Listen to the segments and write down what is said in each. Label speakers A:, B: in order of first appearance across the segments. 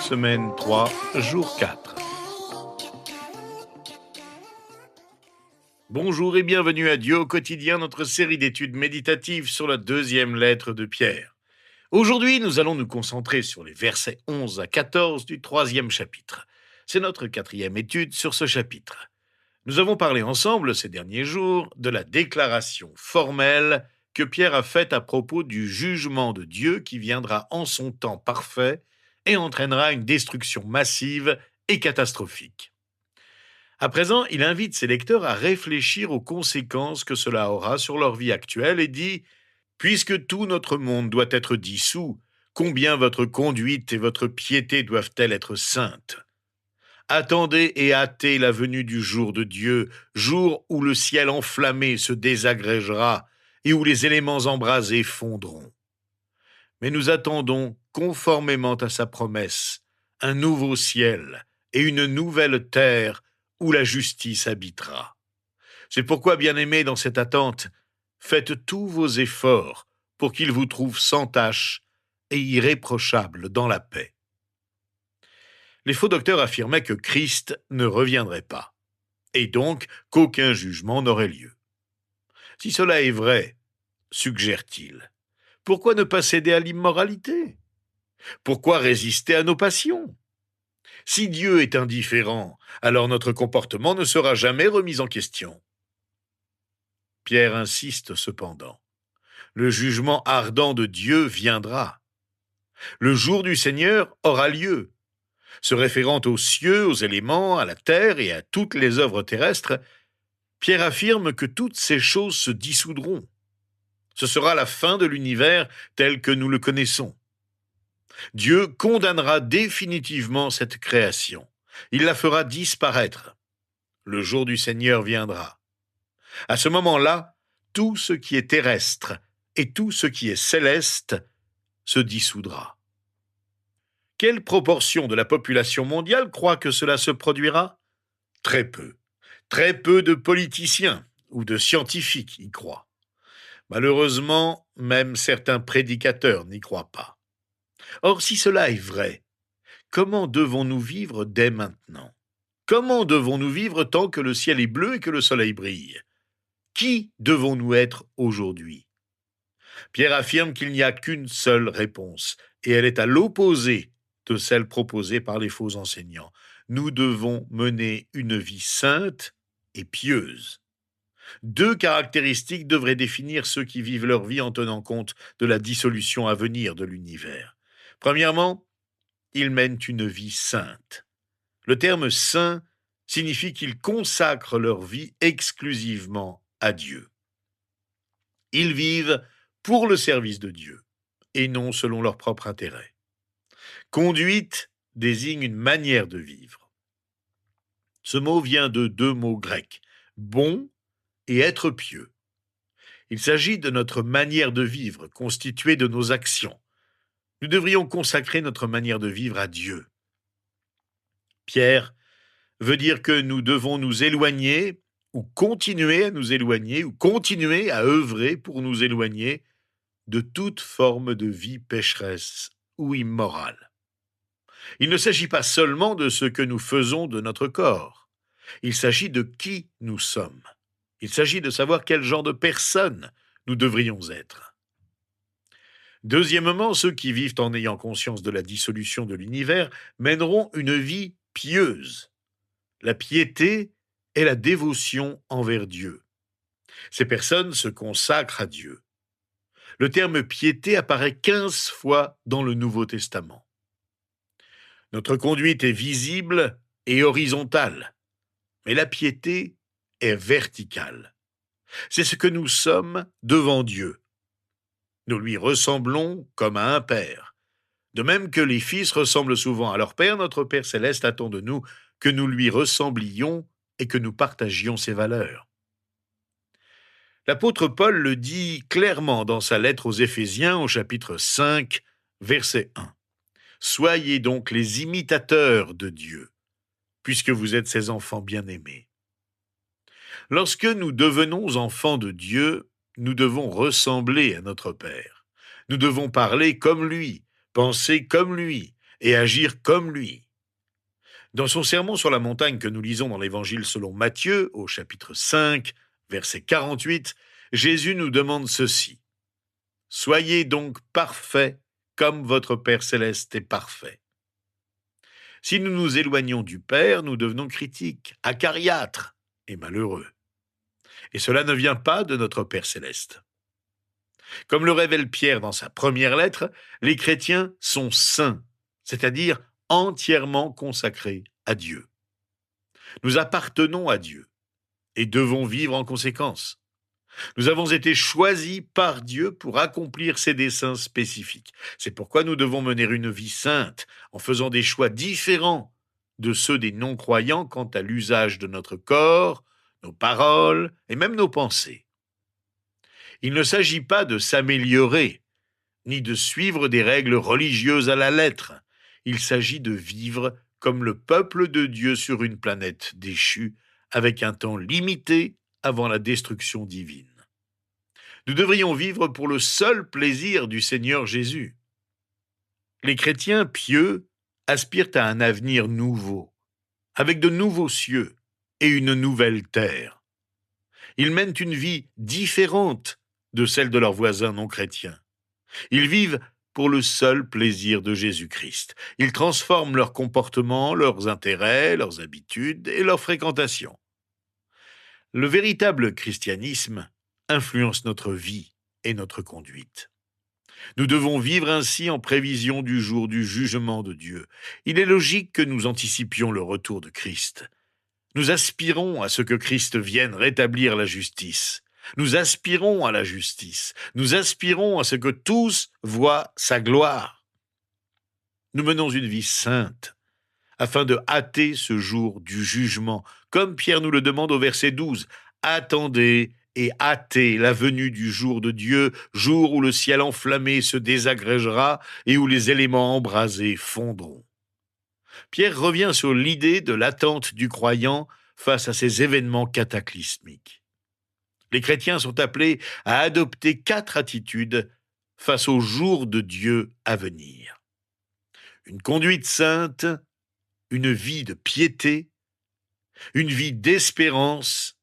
A: semaine 3, jour 4. Bonjour et bienvenue à Dieu au quotidien, notre série d'études méditatives sur la deuxième lettre de Pierre. Aujourd'hui, nous allons nous concentrer sur les versets 11 à 14 du troisième chapitre. C'est notre quatrième étude sur ce chapitre. Nous avons parlé ensemble ces derniers jours de la déclaration formelle que Pierre a faite à propos du jugement de Dieu qui viendra en son temps parfait et entraînera une destruction massive et catastrophique. À présent, il invite ses lecteurs à réfléchir aux conséquences que cela aura sur leur vie actuelle et dit « Puisque tout notre monde doit être dissous, combien votre conduite et votre piété doivent-elles être saintes ? Attendez et hâtez la venue du jour de Dieu, jour où le ciel enflammé se désagrégera et où les éléments embrasés fondront. Mais nous attendons, conformément à sa promesse, un nouveau ciel et une nouvelle terre où la justice habitera. C'est pourquoi, bien-aimés, dans cette attente, faites tous vos efforts pour qu'il vous trouve sans tache et irréprochable dans la paix. » Les faux docteurs affirmaient que Christ ne reviendrait pas, et donc qu'aucun jugement n'aurait lieu. Si cela est vrai, suggère-t-il, pourquoi ne pas céder à l'immoralité ? Pourquoi résister à nos passions ? Si Dieu est indifférent, alors notre comportement ne sera jamais remis en question. Pierre insiste cependant. Le jugement ardent de Dieu viendra. Le jour du Seigneur aura lieu. Se référant aux cieux, aux éléments, à la terre et à toutes les œuvres terrestres, Pierre affirme que toutes ces choses se dissoudront. Ce sera la fin de l'univers tel que nous le connaissons. Dieu condamnera définitivement cette création. Il la fera disparaître. Le jour du Seigneur viendra. À ce moment-là, tout ce qui est terrestre et tout ce qui est céleste se dissoudra. Quelle proportion de la population mondiale croit que cela se produira ? Très peu. Très peu de politiciens ou de scientifiques y croient. Malheureusement, même certains prédicateurs n'y croient pas. Or, si cela est vrai, comment devons-nous vivre dès maintenant ? Comment devons-nous vivre tant que le ciel est bleu et que le soleil brille ? Qui devons-nous être aujourd'hui ? Pierre affirme qu'il n'y a qu'une seule réponse, et elle est à l'opposé de celle proposée par les faux enseignants. Nous devons mener une vie sainte et pieuse. Deux caractéristiques devraient définir ceux qui vivent leur vie en tenant compte de la dissolution à venir de l'univers. Premièrement, ils mènent une vie sainte. Le terme saint signifie qu'ils consacrent leur vie exclusivement à Dieu. Ils vivent pour le service de Dieu et non selon leur propre intérêt. Conduite désigne une manière de vivre. Ce mot vient de deux mots grecs, bon et être pieux. Il s'agit de notre manière de vivre, constituée de nos actions. Nous devrions consacrer notre manière de vivre à Dieu. Pierre veut dire que nous devons nous éloigner ou continuer à nous éloigner ou continuer à œuvrer pour nous éloigner de toute forme de vie pécheresse ou immorale. Il ne s'agit pas seulement de ce que nous faisons de notre corps. Il s'agit de qui nous sommes. Il s'agit de savoir quel genre de personne nous devrions être. Deuxièmement, ceux qui vivent en ayant conscience de la dissolution de l'univers mèneront une vie pieuse. La piété est la dévotion envers Dieu. Ces personnes se consacrent à Dieu. Le terme piété apparaît 15 fois dans le Nouveau Testament. Notre conduite est visible et horizontale, mais la piété est verticale. C'est ce que nous sommes devant Dieu. Nous lui ressemblons comme à un père. De même que les fils ressemblent souvent à leur père, notre Père céleste attend de nous que nous lui ressemblions et que nous partagions ses valeurs. L'apôtre Paul le dit clairement dans sa lettre aux Éphésiens au chapitre 5, verset 1. « Soyez donc les imitateurs de Dieu, puisque vous êtes ses enfants bien-aimés. » Lorsque nous devenons enfants de Dieu, nous devons ressembler à notre Père. Nous devons parler comme lui, penser comme lui, et agir comme lui. Dans son sermon sur la montagne que nous lisons dans l'Évangile selon Matthieu, au chapitre 5, verset 48, Jésus nous demande ceci. « Soyez donc parfaits comme votre Père céleste est parfait. » Si nous nous éloignons du Père, nous devenons critiques, acariâtres et malheureux. Et cela ne vient pas de notre Père céleste. Comme le révèle Pierre dans sa première lettre, les chrétiens sont saints, c'est-à-dire entièrement consacrés à Dieu. Nous appartenons à Dieu et devons vivre en conséquence. Nous avons été choisis par Dieu pour accomplir ses desseins spécifiques. C'est pourquoi nous devons mener une vie sainte en faisant des choix différents de ceux des non-croyants quant à l'usage de notre corps, nos paroles et même nos pensées. Il ne s'agit pas de s'améliorer, ni de suivre des règles religieuses à la lettre. Il s'agit de vivre comme le peuple de Dieu sur une planète déchue, avec un temps limité avant la destruction divine. Nous devrions vivre pour le seul plaisir du Seigneur Jésus. Les chrétiens pieux aspirent à un avenir nouveau, avec de nouveaux cieux et une nouvelle terre. Ils mènent une vie différente de celle de leurs voisins non chrétiens. Ils vivent pour le seul plaisir de Jésus-Christ. Ils transforment leur comportement, leurs intérêts, leurs habitudes et leurs fréquentations. Le véritable christianisme influence notre vie et notre conduite. Nous devons vivre ainsi en prévision du jour du jugement de Dieu. Il est logique que nous anticipions le retour de Christ. Nous aspirons à ce que Christ vienne rétablir la justice. Nous aspirons à la justice. Nous aspirons à ce que tous voient sa gloire. Nous menons une vie sainte afin de hâter ce jour du jugement, comme Pierre nous le demande au verset 12. Attendez et hâtez la venue du jour de Dieu, jour où le ciel enflammé se désagrégera et où les éléments embrasés fondront. Pierre revient sur l'idée de l'attente du croyant face à ces événements cataclysmiques. Les chrétiens sont appelés à adopter 4 attitudes face au jour de Dieu à venir. Une conduite sainte, une vie de piété, une vie d'espérance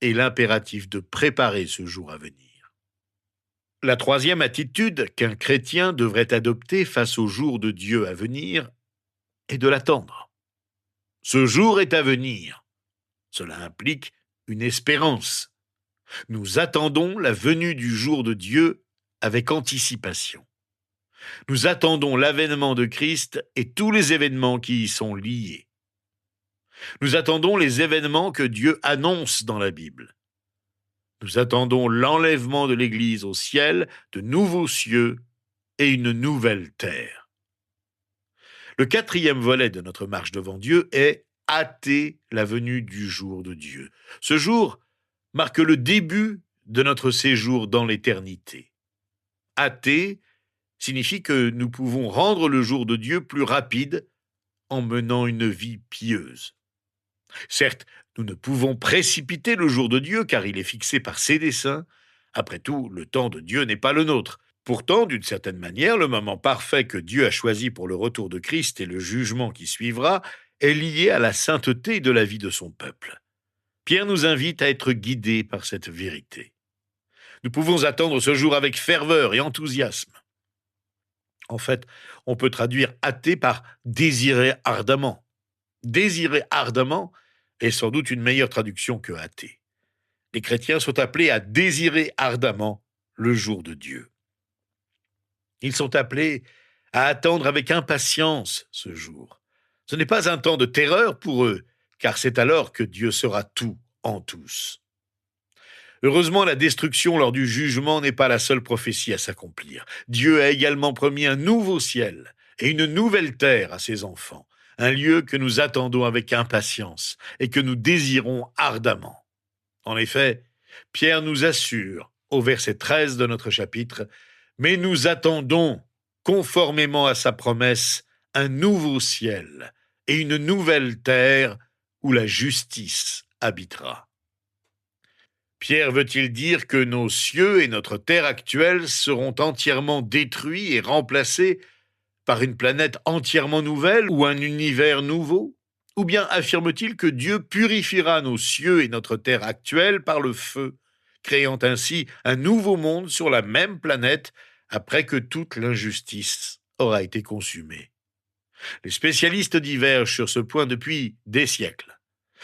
A: et l'impératif de préparer ce jour à venir. La 3e attitude qu'un chrétien devrait adopter face au jour de Dieu à venir est de l'attendre. Ce jour est à venir. Cela implique une espérance. Nous attendons la venue du jour de Dieu avec anticipation. Nous attendons l'avènement de Christ et tous les événements qui y sont liés. Nous attendons les événements que Dieu annonce dans la Bible. Nous attendons l'enlèvement de l'Église au ciel, de nouveaux cieux et une nouvelle terre. Le 4e volet de notre marche devant Dieu est hâter la venue du jour de Dieu. Ce jour marque le début de notre séjour dans l'éternité. Hâter signifie que nous pouvons rendre le jour de Dieu plus rapide en menant une vie pieuse. Certes, nous ne pouvons précipiter le jour de Dieu car il est fixé par ses desseins. Après tout, le temps de Dieu n'est pas le nôtre. Pourtant, d'une certaine manière, le moment parfait que Dieu a choisi pour le retour de Christ et le jugement qui suivra est lié à la sainteté de la vie de son peuple. Pierre nous invite à être guidés par cette vérité. Nous pouvons attendre ce jour avec ferveur et enthousiasme. En fait, on peut traduire hâter par désirer ardemment. Désirer ardemment est sans doute une meilleure traduction que hâter. Les chrétiens sont appelés à désirer ardemment le jour de Dieu. Ils sont appelés à attendre avec impatience ce jour. Ce n'est pas un temps de terreur pour eux, car c'est alors que Dieu sera tout en tous. Heureusement, la destruction lors du jugement n'est pas la seule prophétie à s'accomplir. Dieu a également promis un nouveau ciel et une nouvelle terre à ses enfants, un lieu que nous attendons avec impatience et que nous désirons ardemment. En effet, Pierre nous assure, au verset 13 de notre chapitre, « Mais nous attendons, conformément à sa promesse, un nouveau ciel et une nouvelle terre où la justice habitera. » Pierre veut-il dire que nos cieux et notre terre actuelle seront entièrement détruits et remplacés par une planète entièrement nouvelle ou un univers nouveau? Ou bien affirme-t-il que Dieu purifiera nos cieux et notre terre actuelle par le feu, créant ainsi un nouveau monde sur la même planète après que toute l'injustice aura été consumée? Les spécialistes divergent sur ce point depuis des siècles.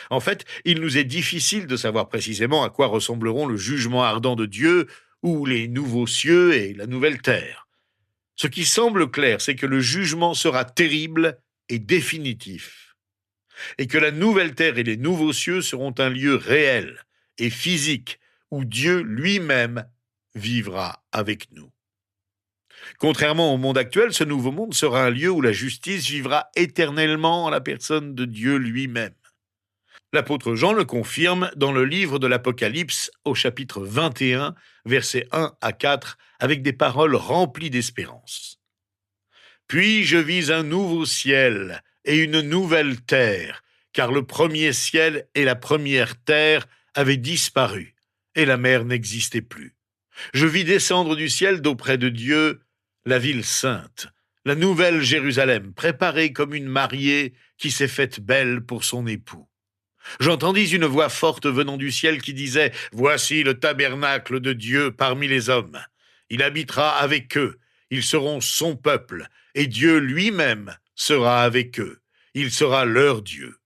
A: En fait, il nous est difficile de savoir précisément à quoi ressembleront le jugement ardent de Dieu ou les nouveaux cieux et la nouvelle terre. Ce qui semble clair, c'est que le jugement sera terrible et définitif, et que la nouvelle terre et les nouveaux cieux seront un lieu réel et physique où Dieu lui-même vivra avec nous. Contrairement au monde actuel, ce nouveau monde sera un lieu où la justice vivra éternellement en la personne de Dieu lui-même. L'apôtre Jean le confirme dans le livre de l'Apocalypse au chapitre 21, versets 1 à 4, avec des paroles remplies d'espérance. Puis je vis un nouveau ciel et une nouvelle terre, car le premier ciel et la première terre avaient disparu, et la mer n'existait plus. Je vis descendre du ciel d'auprès de Dieu la ville sainte, la nouvelle Jérusalem, préparée comme une mariée qui s'est faite belle pour son époux. J'entendis une voix forte venant du ciel qui disait : « Voici le tabernacle de Dieu parmi les hommes. Il habitera avec eux, ils seront son peuple, et Dieu lui-même sera avec eux. Il sera leur Dieu.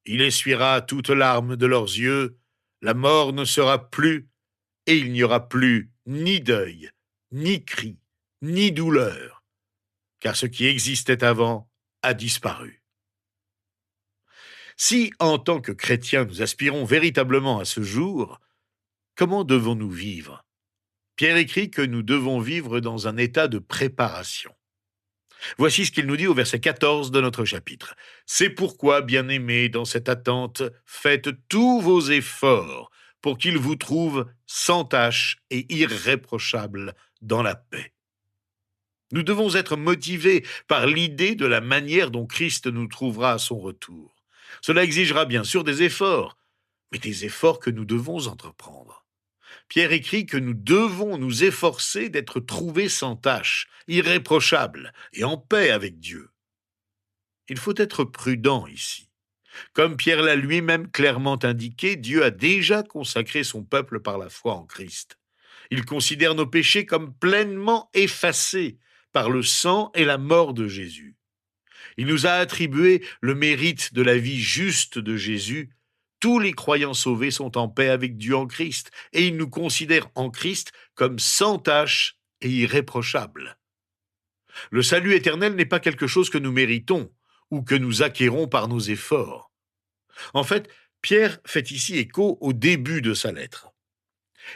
A: Il essuiera toute larme de leurs yeux, la mort ne sera plus, et il n'y aura plus ni deuil, ni cri, ni douleur, car ce qui existait avant a disparu. » Si, en tant que chrétiens, nous aspirons véritablement à ce jour, comment devons-nous vivre? Pierre écrit que nous devons vivre dans un état de préparation. Voici ce qu'il nous dit au verset 14 de notre chapitre. « C'est pourquoi, bien-aimés, dans cette attente, faites tous vos efforts pour qu'il vous trouve sans tache et irréprochable dans la paix. » Nous devons être motivés par l'idée de la manière dont Christ nous trouvera à son retour. Cela exigera bien sûr des efforts, mais des efforts que nous devons entreprendre. Pierre écrit que nous devons nous efforcer d'être trouvés sans tache, irréprochables et en paix avec Dieu. Il faut être prudent ici. Comme Pierre l'a lui-même clairement indiqué, Dieu a déjà consacré son peuple par la foi en Christ. Il considère nos péchés comme pleinement effacés par le sang et la mort de Jésus. Il nous a attribué le mérite de la vie juste de Jésus. Tous les croyants sauvés sont en paix avec Dieu en Christ, et il nous considère en Christ comme sans tache et irréprochables. Le salut éternel n'est pas quelque chose que nous méritons ou que nous acquérons par nos efforts. En fait, Pierre fait ici écho au début de sa lettre.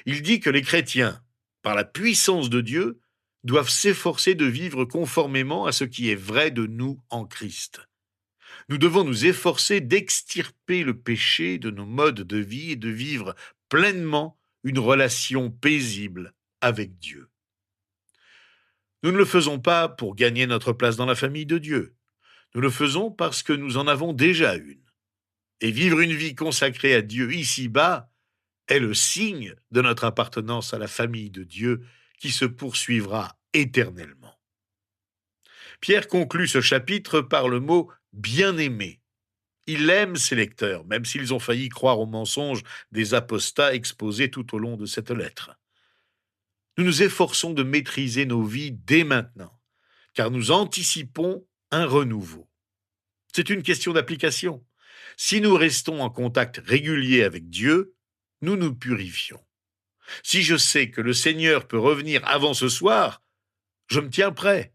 A: Il dit que les chrétiens, par la puissance de Dieu, doivent s'efforcer de vivre conformément à ce qui est vrai de nous en Christ. Nous devons nous efforcer d'extirper le péché de nos modes de vie et de vivre pleinement une relation paisible avec Dieu. Nous ne le faisons pas pour gagner notre place dans la famille de Dieu. Nous le faisons parce que nous en avons déjà une. Et vivre une vie consacrée à Dieu ici-bas est le signe de notre appartenance à la famille de Dieu qui se poursuivra éternellement. Pierre conclut ce chapitre par le mot « bien-aimé ». Il aime ses lecteurs, même s'ils ont failli croire aux mensonges des apostats exposés tout au long de cette lettre. Nous nous efforçons de maîtriser nos vies dès maintenant, car nous anticipons un renouveau. C'est une question d'application. Si nous restons en contact régulier avec Dieu, nous nous purifions. Si je sais que le Seigneur peut revenir avant ce soir, je me tiens prêt.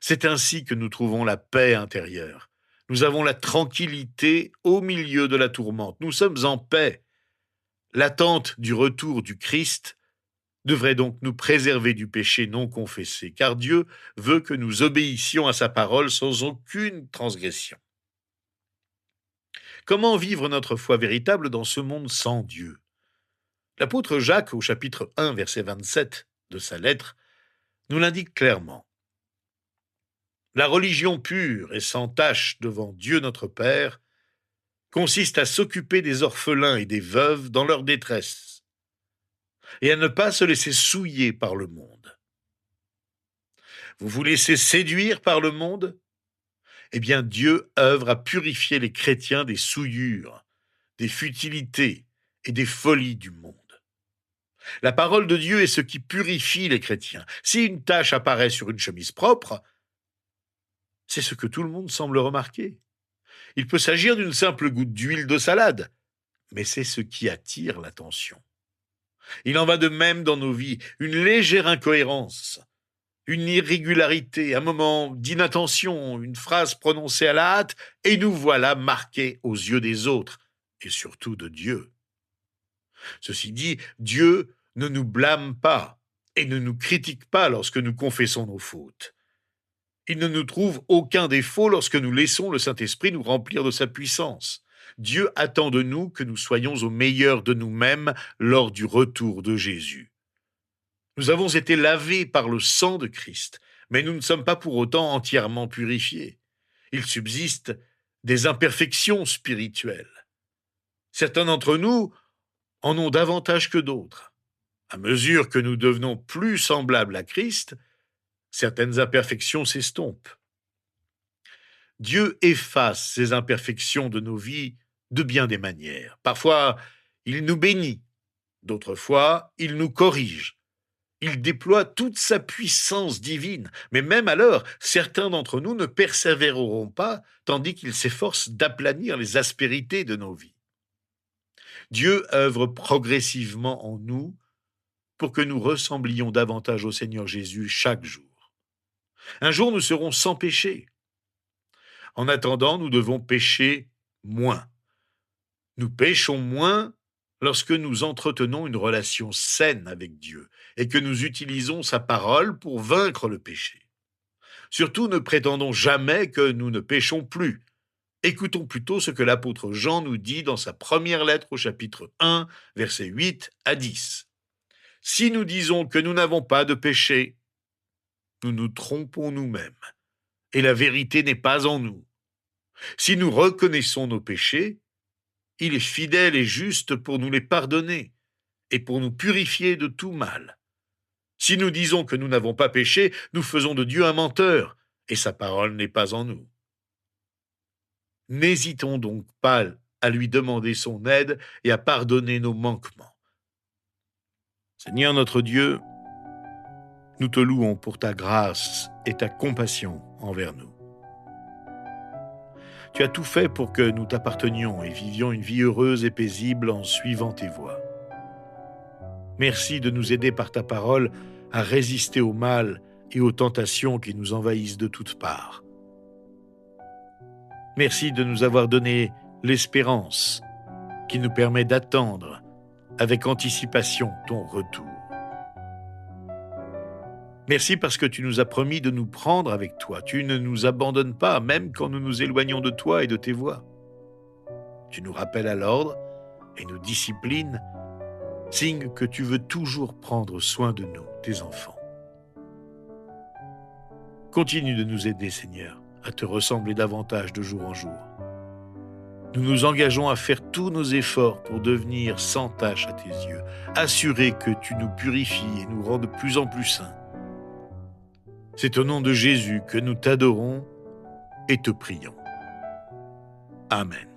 A: C'est ainsi que nous trouvons la paix intérieure. Nous avons la tranquillité au milieu de la tourmente. Nous sommes en paix. L'attente du retour du Christ devrait donc nous préserver du péché non confessé, car Dieu veut que nous obéissions à sa parole sans aucune transgression. Comment vivre notre foi véritable dans ce monde sans Dieu? L'apôtre Jacques, au chapitre 1, verset 27 de sa lettre, nous l'indique clairement. La religion pure et sans tache devant Dieu notre Père consiste à s'occuper des orphelins et des veuves dans leur détresse et à ne pas se laisser souiller par le monde. Vous vous laissez séduire par le monde? Eh bien, Dieu œuvre à purifier les chrétiens des souillures, des futilités et des folies du monde. La parole de Dieu est ce qui purifie les chrétiens. Si une tache apparaît sur une chemise propre, c'est ce que tout le monde semble remarquer. Il peut s'agir d'une simple goutte d'huile de salade, mais c'est ce qui attire l'attention. Il en va de même dans nos vies, une légère incohérence, une irrégularité, un moment d'inattention, une phrase prononcée à la hâte, et nous voilà marqués aux yeux des autres, et surtout de Dieu. Ceci dit, Dieu ne nous blâme pas et ne nous critique pas lorsque nous confessons nos fautes. Il ne nous trouve aucun défaut lorsque nous laissons le Saint-Esprit nous remplir de sa puissance. Dieu attend de nous que nous soyons au meilleur de nous-mêmes lors du retour de Jésus. Nous avons été lavés par le sang de Christ, mais nous ne sommes pas pour autant entièrement purifiés. Il subsiste des imperfections spirituelles. Certains d'entre nous en ont davantage que d'autres. À mesure que nous devenons plus semblables à Christ, certaines imperfections s'estompent. Dieu efface ces imperfections de nos vies de bien des manières. Parfois, il nous bénit, d'autres fois, il nous corrige. Il déploie toute sa puissance divine, mais même alors, certains d'entre nous ne persévéreront pas, tandis qu'il s'efforce d'aplanir les aspérités de nos vies. Dieu œuvre progressivement en nous pour que nous ressemblions davantage au Seigneur Jésus chaque jour. Un jour, nous serons sans péché. En attendant, nous devons pécher moins. Nous péchons moins lorsque nous entretenons une relation saine avec Dieu et que nous utilisons sa parole pour vaincre le péché. Surtout, ne prétendons jamais que nous ne péchons plus. Écoutons plutôt ce que l'apôtre Jean nous dit dans sa première lettre au chapitre 1, versets 8 à 10. Si nous disons que nous n'avons pas de péché, nous nous trompons nous-mêmes, et la vérité n'est pas en nous. Si nous reconnaissons nos péchés, il est fidèle et juste pour nous les pardonner et pour nous purifier de tout mal. Si nous disons que nous n'avons pas péché, nous faisons de Dieu un menteur, et sa parole n'est pas en nous. N'hésitons donc pas à lui demander son aide et à pardonner nos manquements. Seigneur notre Dieu, nous te louons pour ta grâce et ta compassion envers nous. Tu as tout fait pour que nous t'appartenions et vivions une vie heureuse et paisible en suivant tes voies. Merci de nous aider par ta parole à résister au mal et aux tentations qui nous envahissent de toutes parts. Merci de nous avoir donné l'espérance qui nous permet d'attendre avec anticipation ton retour. Merci parce que tu nous as promis de nous prendre avec toi. Tu ne nous abandonnes pas, même quand nous nous éloignons de toi et de tes voies. Tu nous rappelles à l'ordre et nous disciplines, signe que tu veux toujours prendre soin de nous, tes enfants. Continue de nous aider, Seigneur, à te ressembler davantage de jour en jour. Nous nous engageons à faire tous nos efforts pour devenir sans tache à tes yeux, assurer que tu nous purifies et nous rends de plus en plus saints. C'est au nom de Jésus que nous t'adorons et te prions. Amen.